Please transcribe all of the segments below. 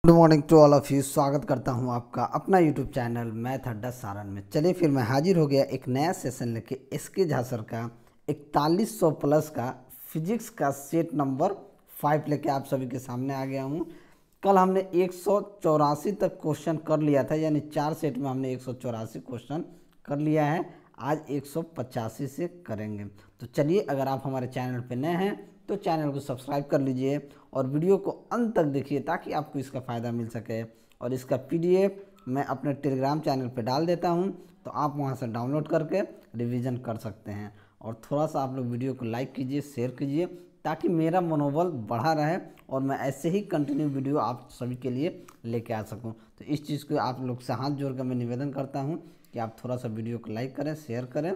Good morning to all of you. स्वागत करता हूं आपका अपना यूट्यूब चैनल मैथ अड्डा सारण में। चलिए फिर मैं हाजिर हो गया एक नया सेशन लेके एसके झा सर का 4100 प्लस का फिजिक्स का सेट नंबर 5 लेके आप सभी के सामने आ गया हूं। कल हमने 184 तक क्वेश्चन कर लिया था, यानी 4 सेट में हमने 184 क्वेश्चन कर लिया है। आज 185 से करेंगे। तो चलिए, अगर आप हमारे चैनल पर नए हैं तो चैनल को सब्सक्राइब कर लीजिए और वीडियो को अंत तक देखिए ताकि आपको इसका फ़ायदा मिल सके। और इसका पीडीएफ मैं अपने टेलीग्राम चैनल पर डाल देता हूं, तो आप वहां से डाउनलोड करके रिवीजन कर सकते हैं। और थोड़ा सा आप लोग वीडियो को लाइक कीजिए, शेयर कीजिए, ताकि मेरा मनोबल बढ़ा रहे और मैं ऐसे ही कंटिन्यू वीडियो आप सभी के लिए लेके आ सकूं। तो इस चीज़ को आप लोग से हाथ जोड़ कर मैं निवेदन करता हूँ कि आप थोड़ा सा वीडियो को लाइक करें, शेयर करें,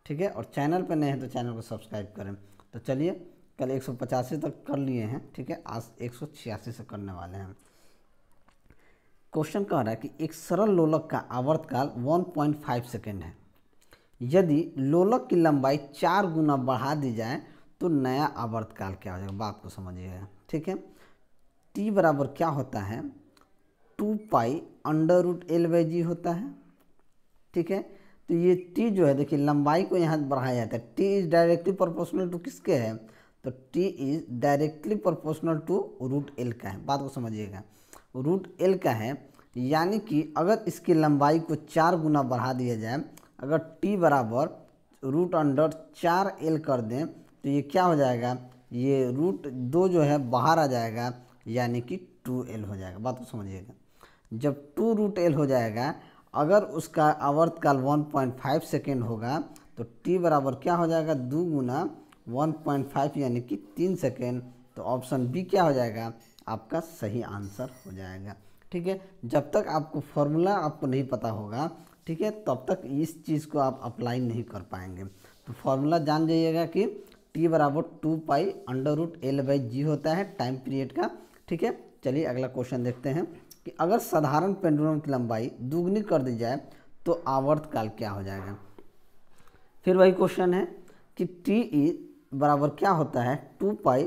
ठीक है। और चैनल पर नए हैं तो चैनल को सब्सक्राइब करें। तो चलिए, कल 185 तक कर लिए हैं, ठीक है। आज 186 से करने वाले हैं। क्वेश्चन कह रहा है कि एक सरल लोलक का आवर्तकाल 1.5 सेकेंड है। यदि लोलक की लंबाई 4 गुना बढ़ा दी जाए तो नया आवर्तकाल क्या हो जाएगा। बात को समझिएगा, ठीक है। टी बराबर क्या होता है, 2 पाई √L/g होता है, ठीक है। तो ये टी जो है, देखिए लंबाई को यहाँ बढ़ाया जाता है। T is directly proportional to किसके है, तो T is directly proportional to √L का है। बात को समझिएगा, √L का है, यानी कि अगर इसकी लंबाई को 4 गुना बढ़ा दिया जाए, अगर टी बराबर √4L कर दें तो ये क्या हो जाएगा, ये √2 जो है बाहर आ जाएगा, यानी कि 2L हो जाएगा। बात को समझिएगा, जब 2√L हो जाएगा, अगर उसका आवर्तकाल 1.5 सेकेंड होगा तो टी बराबर क्या हो जाएगा, 2 गुना 1.5 यानी कि 3 सेकेंड। तो ऑप्शन बी क्या हो जाएगा, आपका सही आंसर हो जाएगा, ठीक है। जब तक आपको फॉर्मूला आपको नहीं पता होगा, ठीक है, तब तक इस चीज़ को आप अप्लाई नहीं कर पाएंगे। तो फॉर्मूला जान जाइएगा कि टी बराबर 2 पाई √L/g होता है टाइम पीरियड का, ठीक है। चलिए अगला क्वेश्चन देखते हैं कि अगर साधारण पेंडुलम की लंबाई दुगनी कर दी जाए तो आवर्तकाल क्या हो जाएगा। फिर वही क्वेश्चन है कि टी बराबर क्या होता है, 2 पाई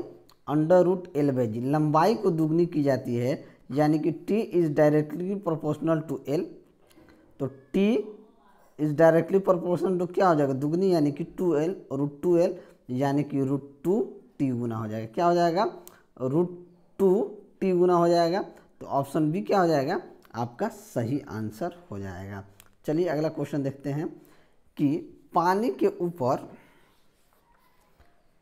√L/g। लंबाई को दुगनी की जाती है, यानी कि T is directly proportional to L। तो T is directly proportional to क्या हो जाएगा, दुगनी, यानी कि 2L, √2L, यानी कि √2T गुना हो जाएगा। क्या हो जाएगा, √2T गुना हो जाएगा। तो ऑप्शन बी क्या हो जाएगा, आपका सही आंसर हो जाएगा। चलिए अगला क्वेश्चन देखते हैं कि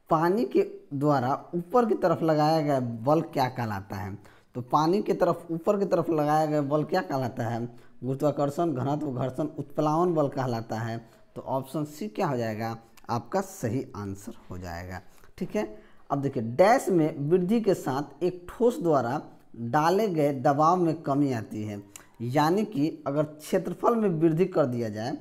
पानी के द्वारा ऊपर की तरफ लगाया गया बल क्या कहलाता है। तो पानी की तरफ ऊपर की तरफ लगाया गया बल क्या कहलाता है, गुरुत्वाकर्षण, घनत्व, घर्षण, उत्प्लावन बल कहलाता है। तो ऑप्शन सी क्या हो जाएगा, आपका सही आंसर हो जाएगा, ठीक है। अब देखिए, डैश में वृद्धि के साथ एक ठोस द्वारा डाले गए दबाव में कमी आती है, यानी कि अगर क्षेत्रफल में वृद्धि कर दिया जाए,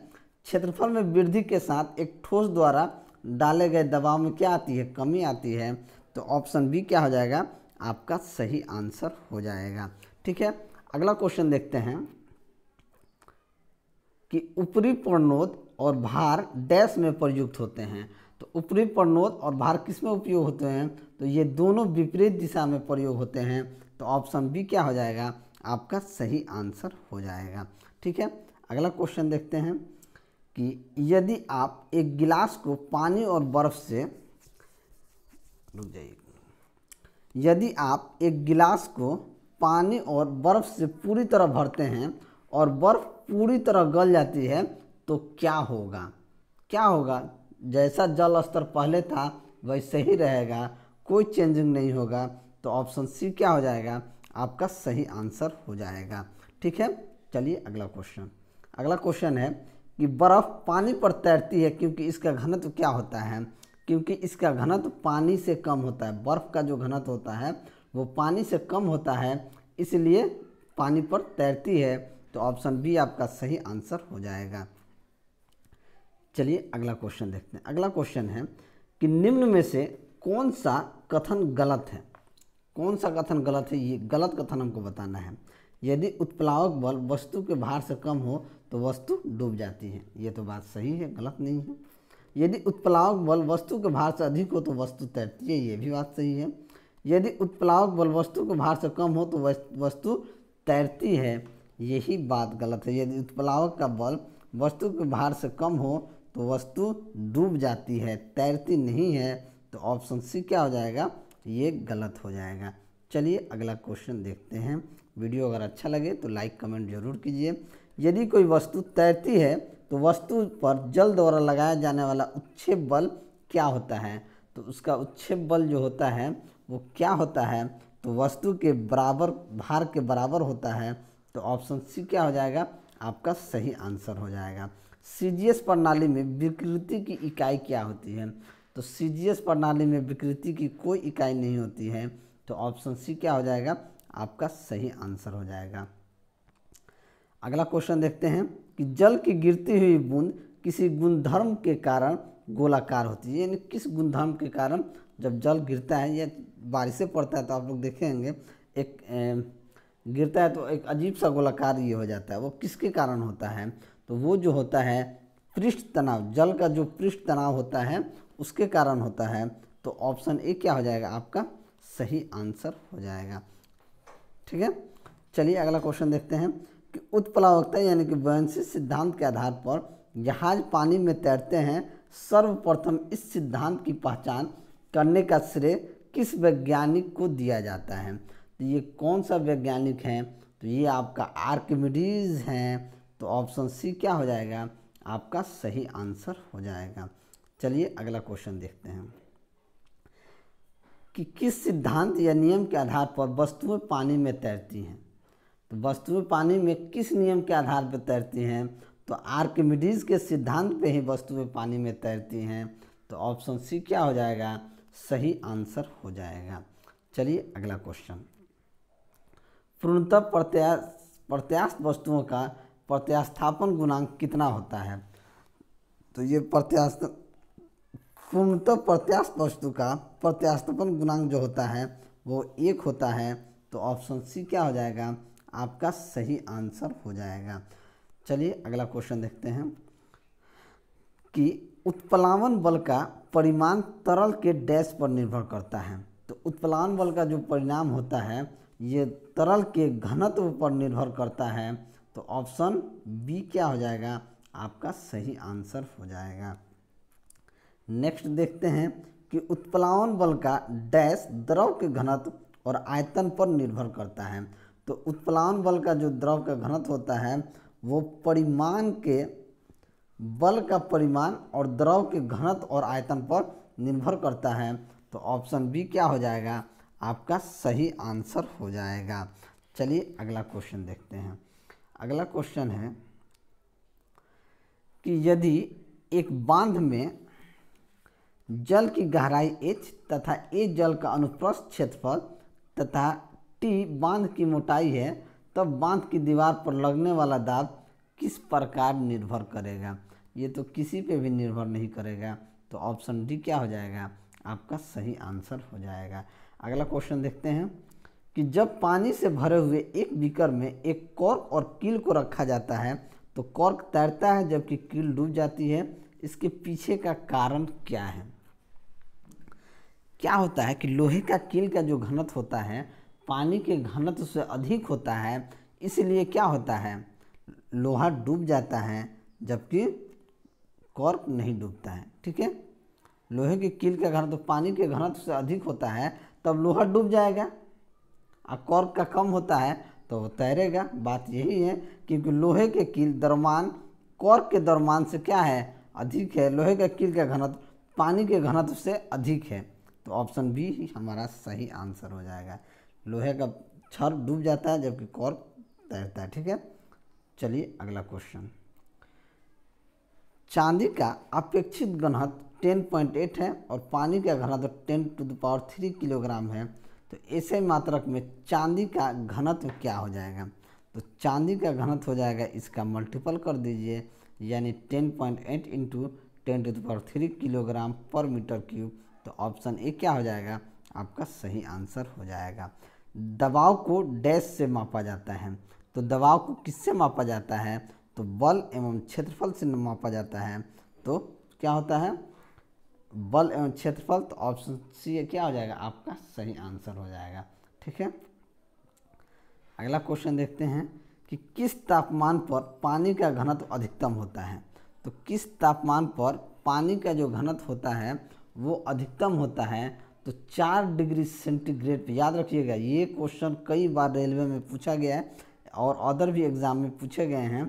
क्षेत्रफल में वृद्धि के साथ एक ठोस द्वारा डाले गए दबाव में क्या आती है, कमी आती है। तो ऑप्शन बी क्या हो जाएगा, आपका सही आंसर हो जाएगा, ठीक है। अगला क्वेश्चन देखते हैं कि ऊपरी प्रणोद और भार डैश में प्रयुक्त होते हैं। तो ऊपरी प्रणोद और भार किस में उपयोग होते हैं, तो ये दोनों विपरीत दिशा में प्रयोग होते हैं। तो ऑप्शन बी क्या हो जाएगा, आपका सही आंसर हो जाएगा, ठीक है। अगला क्वेश्चन देखते हैं कि यदि आप एक गिलास को पानी और बर्फ से, रुक जाइए, यदि आप एक गिलास को पानी और बर्फ से पूरी तरह भरते हैं और बर्फ पूरी तरह गल जाती है तो क्या होगा, क्या होगा, जैसा जल स्तर पहले था वैसे ही रहेगा, कोई चेंजिंग नहीं होगा। तो ऑप्शन सी क्या हो जाएगा, आपका सही आंसर हो जाएगा, ठीक है। चलिए अगला क्वेश्चन है कि बर्फ़ पानी पर तैरती है क्योंकि इसका घनत्व क्या होता है, क्योंकि इसका घनत्व पानी से कम होता है। बर्फ़ का जो घनत्व होता है वो पानी से कम होता है, इसलिए पानी पर तैरती है। तो ऑप्शन बी आपका सही आंसर हो जाएगा। चलिए अगला क्वेश्चन देखते हैं। अगला क्वेश्चन है कि निम्न में से कौन सा कथन गलत है, कौन सा कथन गलत है, ये गलत कथन हमको बताना है। यदि उत्प्लावक बल वस्तु के भार से कम हो तो वस्तु डूब जाती है, ये तो बात सही है, गलत नहीं है। यदि उत्प्लावक बल वस्तु के भार से अधिक हो तो वस्तु तैरती है, ये भी बात सही है। यदि उत्प्लावक बल वस्तु के भार से कम हो तो वस्तु तैरती है, यही बात गलत है। यदि उत्प्लावक का बल वस्तु के भार से कम हो तो वस्तु डूब जाती है, तैरती नहीं है। तो ऑप्शन सी क्या हो जाएगा, ये गलत हो जाएगा। चलिए अगला क्वेश्चन देखते हैं। वीडियो अगर अच्छा लगे तो लाइक कमेंट जरूर कीजिए। यदि कोई वस्तु तैरती है तो वस्तु पर जल द्वारा लगाया जाने वाला उत्क्षेप बल क्या होता है? तो उसका उत्क्षेप बल जो होता है वो क्या होता है? तो वस्तु के बराबर भार के बराबर होता है। तो ऑप्शन सी क्या हो जाएगा, आपका सही आंसर हो जाएगा। सीजीएस प्रणाली में विकृति की इकाई क्या होती है? तो सीजीएस प्रणाली में विकृति की कोई इकाई नहीं होती है। तो ऑप्शन सी क्या हो जाएगा, आपका सही आंसर हो जाएगा। अगला क्वेश्चन देखते हैं कि जल की गिरती हुई बूंद किसी गुणधर्म के कारण गोलाकार होती है। यानी किस गुणधर्म के कारण जब जल गिरता है या बारिश से पड़ता है तो आप लोग देखेंगे एक गिरता है तो एक अजीब सा गोलाकार ये हो जाता है। वो किसके कारण होता है? तो वो जो होता है पृष्ठ तनाव, जल का जो पृष्ठ तनाव होता है उसके कारण होता है। तो ऑप्शन ए क्या हो जाएगा, आपका सही आंसर हो जाएगा। ठीक है, चलिए अगला क्वेश्चन देखते हैं कि उत्प्लावकता यानी कि बुयांसी सिद्धांत के आधार पर जहाज पानी में तैरते हैं। सर्वप्रथम इस सिद्धांत की पहचान करने का श्रेय किस वैज्ञानिक को दिया जाता है? तो ये कौन सा वैज्ञानिक है? तो ये आपका आर्किमिडीज हैं। तो ऑप्शन सी क्या हो जाएगा, आपका सही आंसर हो जाएगा। चलिए अगला क्वेश्चन देखते हैं कि किस सिद्धांत या नियम के आधार पर वस्तुएं पानी में तैरती हैं? तो वस्तुएं पानी में किस नियम के आधार पर तैरती हैं? तो आर्किमिडीज के सिद्धांत पे ही वस्तुएं पानी में तैरती हैं। तो ऑप्शन सी क्या हो जाएगा, सही आंसर हो जाएगा। चलिए अगला क्वेश्चन, पूर्णतः प्रत्यास्थ वस्तुओं का प्रत्यास्थापन गुणांक कितना होता है? तो ये पूर्णतः प्रत्यास्थ वस्तु का प्रत्यास्थापन गुणांक जो होता है वो 1 होता है। तो ऑप्शन सी क्या हो जाएगा, आपका सही आंसर हो जाएगा। चलिए अगला क्वेश्चन देखते हैं कि उत्प्लावन बल का परिमाण तरल के डैश पर निर्भर करता है। तो उत्प्लावन बल का जो परिणाम होता है ये तरल के घनत्व पर निर्भर करता है। तो ऑप्शन बी क्या हो जाएगा, आपका सही आंसर हो जाएगा। नेक्स्ट देखते हैं कि उत्प्लावन बल का डैश द्रव के घनत्व और आयतन पर निर्भर करता है। तो उत्प्लावन बल का जो द्रव का घनत्व होता है वो परिमाण के बल का परिमाण और द्रव के घनत्व और आयतन पर निर्भर करता है। तो ऑप्शन बी क्या हो जाएगा, आपका सही आंसर हो जाएगा। चलिए अगला क्वेश्चन देखते हैं। अगला क्वेश्चन है कि यदि एक बांध में जल की गहराई h तथा a जल का अनुप्रस्थ क्षेत्रफल तथा t बांध की मोटाई है, तब बांध की दीवार पर लगने वाला दाब किस प्रकार निर्भर करेगा? ये तो किसी पे भी निर्भर नहीं करेगा। तो ऑप्शन डी क्या हो जाएगा, आपका सही आंसर हो जाएगा। अगला क्वेश्चन देखते हैं कि जब पानी से भरे हुए एक बीकर में एक कॉर्क और कील को रखा जाता है तो कॉर्क तैरता है जबकि कील डूब जाती है। इसके पीछे का कारण क्या है? क्या होता है कि लोहे का कील का जो घनत्व होता है पानी के घनत्व से अधिक होता है, इसलिए क्या होता है, लोहा डूब जाता है जबकि कॉर्क नहीं डूबता है। ठीक है, लोहे के कील का घनत्व पानी के घनत्व से अधिक होता है तब लोहा डूब जाएगा, और कॉर्क का कम होता है तो वो तैरेगा। बात यही है, क्योंकि लोहे के कील द्रव्यमान कॉर्क के द्रव्यमान से क्या है, अधिक है। लोहे का कील का घनत्व पानी के घनत्व से अधिक है। तो ऑप्शन बी ही हमारा सही आंसर हो जाएगा। लोहे का छड़ डूब जाता है जबकि कॉर्क तैरता है। ठीक है, चलिए अगला क्वेश्चन, चांदी का अपेक्षित घनत्व 10.8 है और पानी का घनत्व 10⁻³ किलोग्राम है। तो ऐसे मात्रक में चांदी का घनत्व क्या हो जाएगा? तो चांदी का घनत्व हो जाएगा, इसका मल्टीपल कर दीजिए, यानी 10.8 × 10⁻³ किलोग्राम पर मीटर क्यूब। तो ऑप्शन ए क्या हो जाएगा, आपका सही आंसर हो जाएगा। दबाव को डैश से मापा जाता है। तो दबाव को किससे मापा जाता है? तो बल एवं क्षेत्रफल से मापा जाता है। तो क्या होता है, बल एवं क्षेत्रफल। तो ऑप्शन सी क्या हो जाएगा, आपका सही आंसर हो जाएगा। ठीक है, अगला क्वेश्चन देखते हैं कि किस तापमान पर पानी का घनत्व अधिकतम होता है। तो किस तापमान पर पानी का जो घनत्व होता है वो अधिकतम होता है, तो 4 डिग्री सेंटीग्रेड पे। याद रखिएगा, ये क्वेश्चन कई बार रेलवे में पूछा गया है और अदर भी एग्ज़ाम में पूछे गए हैं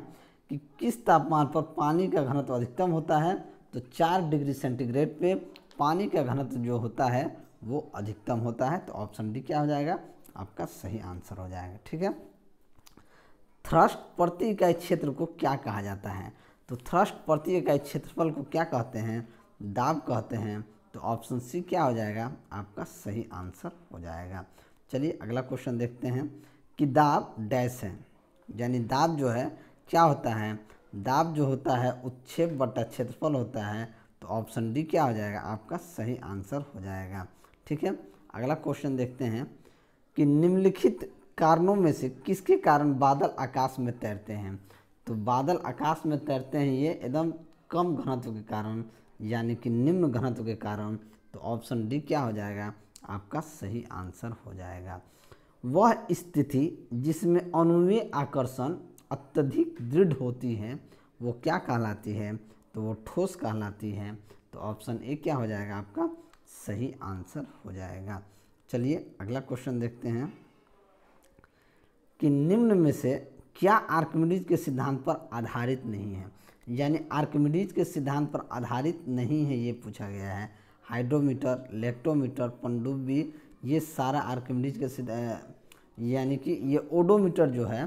कि किस तापमान पर पानी का घनत्व अधिकतम होता है। तो 4 डिग्री सेंटीग्रेड पे पानी का घनत्व जो होता है वो अधिकतम होता है। तो ऑप्शन डी क्या हो जाएगा, आपका सही आंसर हो जाएगा। ठीक है। थ्रस्ट प्रति इकाई क्षेत्र को क्या कहा जाता है। तो थ्रस्ट प्रति इकाई क्षेत्रफल को क्या कहते हैं, दाब कहते हैं। तो ऑप्शन सी क्या हो जाएगा, आपका सही आंसर हो जाएगा। चलिए अगला क्वेश्चन देखते हैं कि दाब डैश है, यानी दाब जो है क्या होता है, दाब जो होता है उत्क्षेप बटा क्षेत्रफल होता है। तो ऑप्शन डी क्या हो जाएगा, आपका सही आंसर हो जाएगा। ठीक है। अगला क्वेश्चन देखते हैं कि निम्नलिखित कारणों में से किसके कारण बादल आकाश में तैरते हैं। तो बादल आकाश में तैरते हैं ये एकदम कम घनत्व के कारण, यानी कि निम्न घनत्व के कारण। तो ऑप्शन डी क्या हो जाएगा, आपका सही आंसर हो जाएगा। वह स्थिति जिसमें अनुमेय आकर्षण अत्यधिक दृढ़ होती है वो क्या कहलाती है। तो वो ठोस कहलाती है। तो ऑप्शन ए क्या हो जाएगा, आपका सही आंसर हो जाएगा। चलिए अगला क्वेश्चन देखते हैं कि निम्न में से क्या आर्किमिडीज के सिद्धांत पर आधारित नहीं है। यानी आर्किमिडीज के सिद्धांत पर आधारित नहीं है ये पूछा गया है। हाइड्रोमीटर, लेक्टोमीटर, पनडुब्बी, ये सारा आर्किमिडीज के यानी कि ये ओडोमीटर जो है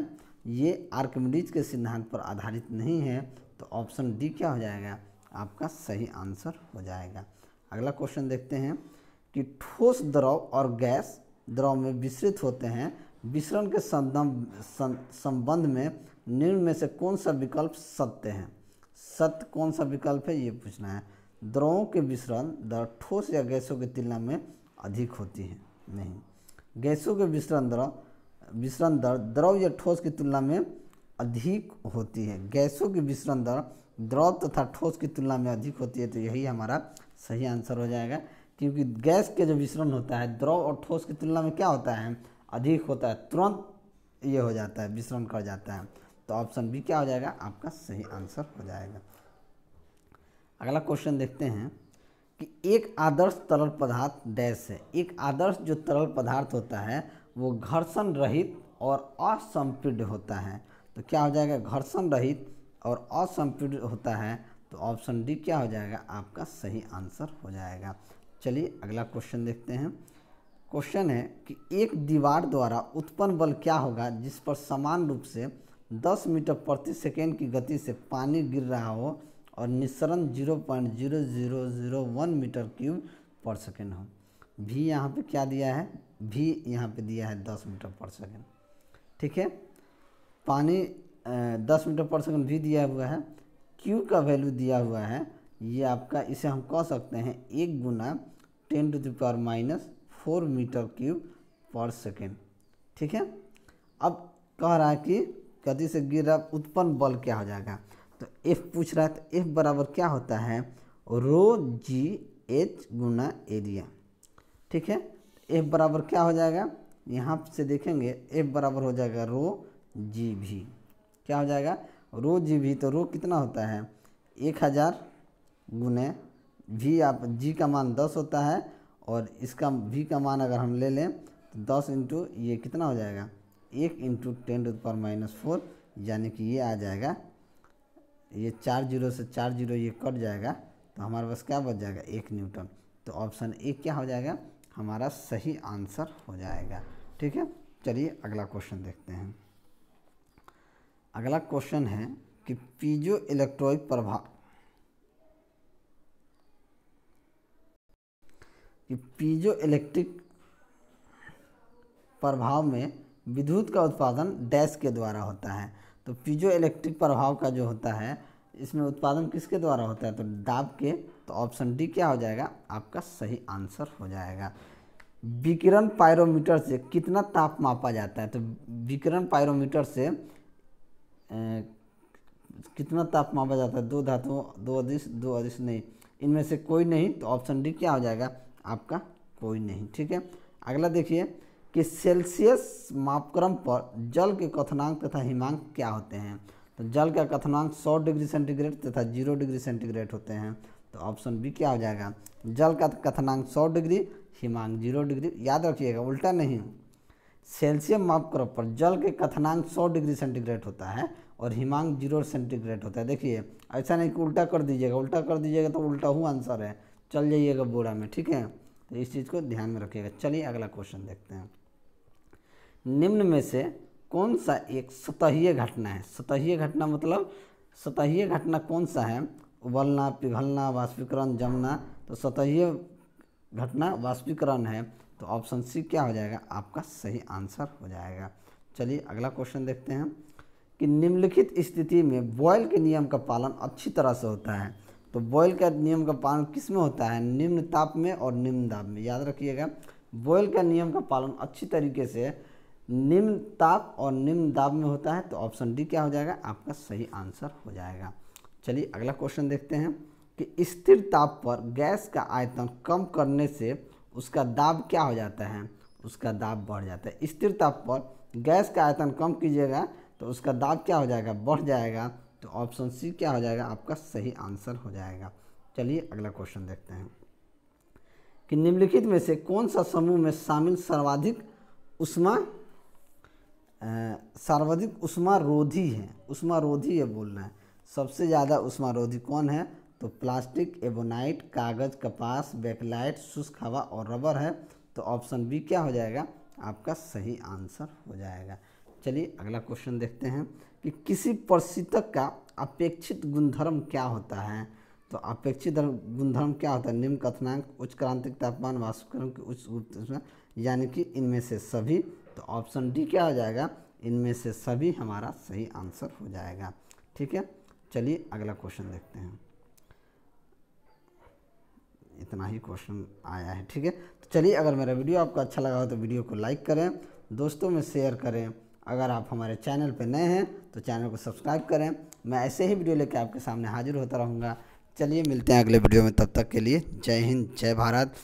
ये आर्किमिडीज के सिद्धांत पर आधारित नहीं है। तो ऑप्शन डी क्या हो जाएगा, आपका सही आंसर हो जाएगा। अगला क्वेश्चन देखते हैं कि ठोस द्रव और गैस द्रव में विस्तृत होते हैं, विसरण के संबंध में निम्न में से कौन सा विकल्प सत्य है। सत्य कौन सा विकल्प है ये पूछना है। द्रवों के विसरण दर ठोस या गैसों की तुलना में अधिक होती है, नहीं। गैसों के विसरण दर द्रव या ठोस की तुलना में अधिक होती है। गैसों की विसरण दर द्रव तथा ठोस की तुलना में अधिक होती है। तो यही हमारा सही आंसर हो जाएगा, क्योंकि गैस के जो विसरण होता है द्रव और ठोस की तुलना में क्या होता है, अधिक होता है, तुरंत ये हो जाता है, विसरण कर जाता है। तो ऑप्शन बी क्या हो जाएगा, आपका सही आंसर हो जाएगा। अगला क्वेश्चन देखते हैं कि एक आदर्श तरल पदार्थ डैश है। एक आदर्श जो तरल पदार्थ होता है वो घर्षण रहित और असंपीड्य होता है। तो क्या हो जाएगा, घर्षण रहित और असंपीड्य होता है। तो ऑप्शन डी क्या हो जाएगा, आपका सही आंसर हो जाएगा। चलिए अगला क्वेश्चन देखते हैं। क्वेश्चन है कि एक दीवार द्वारा उत्पन्न बल क्या होगा जिस पर समान रूप से 10 मीटर प्रति सेकेंड की गति से पानी गिर रहा हो और निस्सरण 0.0001 मीटर क्यूब पर सेकेंड हो। भी यहाँ पे क्या दिया है, भी यहाँ पे दिया है 10 मीटर पर सेकेंड। ठीक है। पानी 10 मीटर पर सेकेंड भी दिया हुआ है, क्यू का वैल्यू दिया हुआ है। ये आपका, इसे हम कह सकते हैं 1 गुना 10⁻⁴ मीटर क्यूब पर सेकेंड। ठीक है। अब कह रहा है कि गति से गिर रहा उत्पन्न बल क्या हो जाएगा। तो F पूछ रहा है, तो F बराबर क्या होता है, ρg(h) गुना एरिया। ठीक है। F बराबर क्या हो जाएगा, यहाँ से देखेंगे F बराबर हो जाएगा ρg(v). क्या हो जाएगा, ρg(v). तो रो कितना होता है 1000 गुने v, आप g का मान 10 होता है और इसका v का मान अगर हम ले लें तो 10 इंटू ये कितना हो जाएगा 1 इंटू 10⁻⁴, यानी कि ये आ जाएगा, ये 4 जीरो से 4 जीरो ये कट जाएगा तो हमारे पास क्या बच जाएगा 1 न्यूटन। तो ऑप्शन ए क्या हो जाएगा, हमारा सही आंसर हो जाएगा। ठीक है। चलिए अगला क्वेश्चन देखते हैं। अगला क्वेश्चन है कि पीजो इलेक्ट्रिक प्रभाव में विद्युत का उत्पादन डैश के द्वारा होता है। तो पीजो इलेक्ट्रिक प्रभाव का जो होता है इसमें उत्पादन किसके द्वारा होता है, तो दाब के। तो ऑप्शन डी क्या हो जाएगा, आपका सही आंसर हो जाएगा। विकिरण पायरोमीटर से कितना ताप मापा जाता है। तो विकिरण पायरोमीटर से कितना ताप मापा जाता है, 2 धातुओं, 2 अदिश नहीं, इनमें से कोई नहीं। तो ऑप्शन डी क्या हो जाएगा, आपका कोई नहीं। ठीक है। अगला देखिए कि कि सेल्सियस मापक्रम पर जल के क्वथनांक तथा हिमांक क्या होते हैं। तो जल का क्वथनांक 100 डिग्री सेंटीग्रेड तथा 0 डिग्री सेंटीग्रेड होते हैं। तो ऑप्शन बी क्या हो जाएगा, जल का क्वथनांक 100 डिग्री, हिमांक 0 डिग्री। याद रखिएगा, उल्टा नहीं। सेल्सियस मापक्रम पर जल के क्वथनांक 100 डिग्री सेंटीग्रेड होता है और हिमांक 0 सेंटीग्रेड होता है। देखिए, ऐसा नहीं कि उल्टा कर दीजिएगा, उल्टा कर दीजिएगा तो उल्टा हूँ आंसर है, चल जाइएगा बोरा में, ठीक है। तो इस चीज़ को ध्यान में रखिएगा। चलिए अगला क्वेश्चन देखते हैं। निम्न में से कौन सा एक सतहीय घटना है। सतहीय घटना मतलब सतहीय घटना कौन सा है, उबलना, पिघलना, वाष्पीकरण, जमना। तो सतहीय घटना वाष्पीकरण है। तो ऑप्शन सी क्या हो जाएगा, आपका सही आंसर हो जाएगा। चलिए अगला क्वेश्चन देखते हैं कि निम्नलिखित स्थिति में बॉयल के नियम का पालन अच्छी तरह से होता है। तो बॉयल का नियम का पालन किस में होता है, निम्न ताप में और निम्न दाब में। याद रखिएगा, बॉयल का नियम का पालन अच्छी तरीके से निम्न ताप और निम्न दाब में होता है। तो ऑप्शन डी क्या हो जाएगा, आपका सही आंसर हो जाएगा। चलिए अगला क्वेश्चन देखते हैं कि स्थिर ताप पर गैस का आयतन कम करने से उसका दाब क्या हो जाता है, उसका दाब बढ़ जाता है। स्थिर ताप पर गैस का आयतन कम कीजिएगा तो उसका दाब क्या हो जाएगा, बढ़ जाएगा। तो ऑप्शन सी क्या हो जाएगा, आपका सही आंसर हो जाएगा। चलिए अगला क्वेश्चन देखते हैं कि निम्नलिखित में से कौन सा समूह में शामिल सर्वाधिक उष्मारोधी है। उष्मारोधी है बोलना है, सबसे ज़्यादा उष्मारोधी कौन है। तो प्लास्टिक, एबोनाइट, कागज़, कपास, बैकलाइट, शुष्क हवा और रबर है। तो ऑप्शन बी क्या हो जाएगा, आपका सही आंसर हो जाएगा। चलिए अगला क्वेश्चन देखते हैं कि किसी प्रशीतक का अपेक्षित गुणधर्म क्या होता है। तो अपेक्षित गुणधर्म क्या होता है, निम्न क्वथनांक, उच्च क्रांतिक तापमान, वाष्पीकरण की उच्च ऊष्मा, यानी कि इनमें से सभी। तो ऑप्शन डी क्या हो जाएगा, इनमें से सभी हमारा सही आंसर हो जाएगा। ठीक है, चलिए अगला क्वेश्चन देखते हैं। इतना ही क्वेश्चन आया है, ठीक है। तो चलिए, अगर मेरा वीडियो आपको अच्छा लगा हो तो वीडियो को लाइक करें, दोस्तों में शेयर करें। अगर आप हमारे चैनल पर नए हैं तो चैनल को सब्सक्राइब करें। मैं ऐसे ही वीडियो लेकर आपके सामने हाजिर होता रहूँगा। चलिए मिलते हैं अगले वीडियो में, तब तक के लिए जय हिंद, जय भारत,